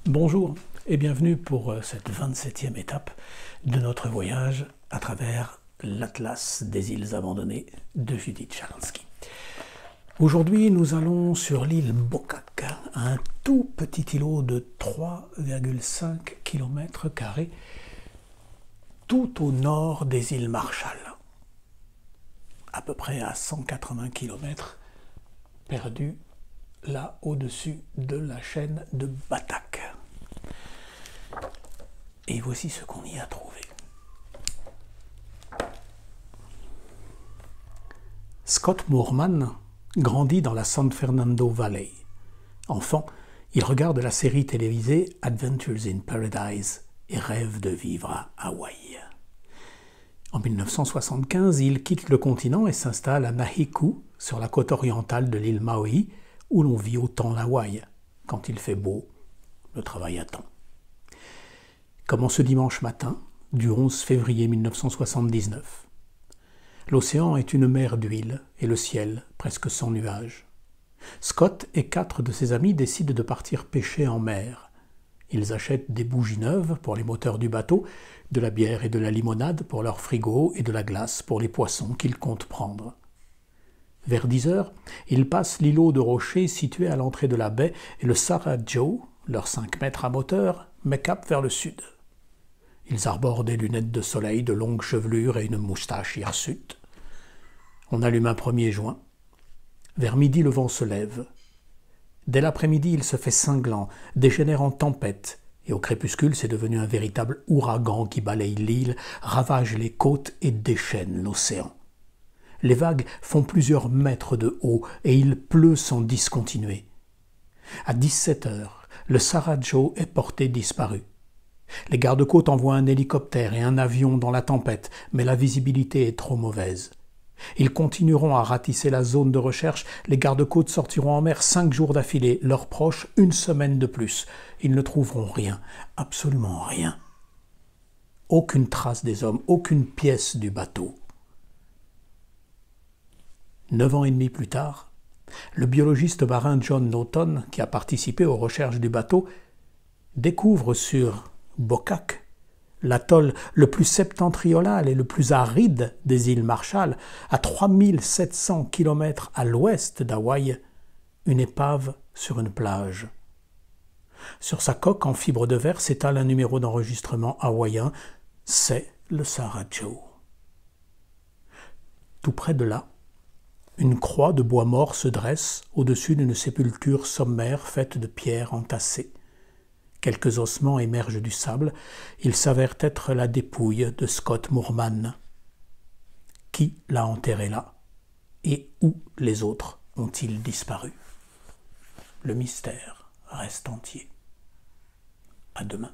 Bonjour et bienvenue pour cette 27e étape de notre voyage à travers l'Atlas des îles abandonnées de Judith Shalansky. Aujourd'hui, nous allons sur l'île Bokak, un tout petit îlot de 3,5 km², tout au nord des îles Marshall, à peu près à 180 km, perdu là au-dessus de la chaîne de Batak. Et voici ce qu'on y a trouvé. Scott Moorman grandit dans la San Fernando Valley. Enfant, il regarde la série télévisée Adventures in Paradise et rêve de vivre à Hawaï. En 1975, il quitte le continent et s'installe à Nahiku, sur la côte orientale de l'île Maui, où l'on vit autant l'Hawaï. Quand il fait beau, le travail attend. Comme en ce dimanche matin, du 11 février 1979. L'océan est une mer d'huile et le ciel presque sans nuages. Scott et 4 de ses amis décident de partir pêcher en mer. Ils achètent des bougies neuves pour les moteurs du bateau, de la bière et de la limonade pour leur frigo et de la glace pour les poissons qu'ils comptent prendre. Vers 10 heures, ils passent l'îlot de rochers situé à l'entrée de la baie et le Sarah Joe, leurs 5 mètres à moteur, met cap vers le sud. Ils arborent des lunettes de soleil, de longues chevelures et une moustache hirsute. On allume un 1er joint. Vers midi, le vent se lève. Dès l'après-midi, il se fait cinglant, dégénère en tempête, et au crépuscule, c'est devenu un véritable ouragan qui balaye l'île, ravage les côtes et déchaîne l'océan. Les vagues font plusieurs mètres de haut et il pleut sans discontinuer. À 17 heures, le Sarah Joe est porté disparu. Les gardes-côtes envoient un hélicoptère et un avion dans la tempête, mais la visibilité est trop mauvaise. Ils continueront à ratisser la zone de recherche, les gardes-côtes sortiront en mer 5 jours d'affilée, leurs proches 1 semaine de plus. Ils ne trouveront rien, absolument rien. Aucune trace des hommes, aucune pièce du bateau. 9 ans et demi plus tard, le biologiste marin John Naughton, qui a participé aux recherches du bateau, découvre sur Bokak, l'atoll le plus septentrional et le plus aride des îles Marshall, à 3700 km à l'ouest d'Hawaï, une épave sur une plage. Sur sa coque en fibre de verre s'étale un numéro d'enregistrement hawaïen, c'est le Sarah Joe. Tout près de là, une croix de bois mort se dresse au-dessus d'une sépulture sommaire faite de pierres entassées. Quelques ossements émergent du sable. Il s'avère être la dépouille de Scott Moorman. Qui l'a enterré là? Et où les autres ont-ils disparu? Le mystère reste entier. À demain.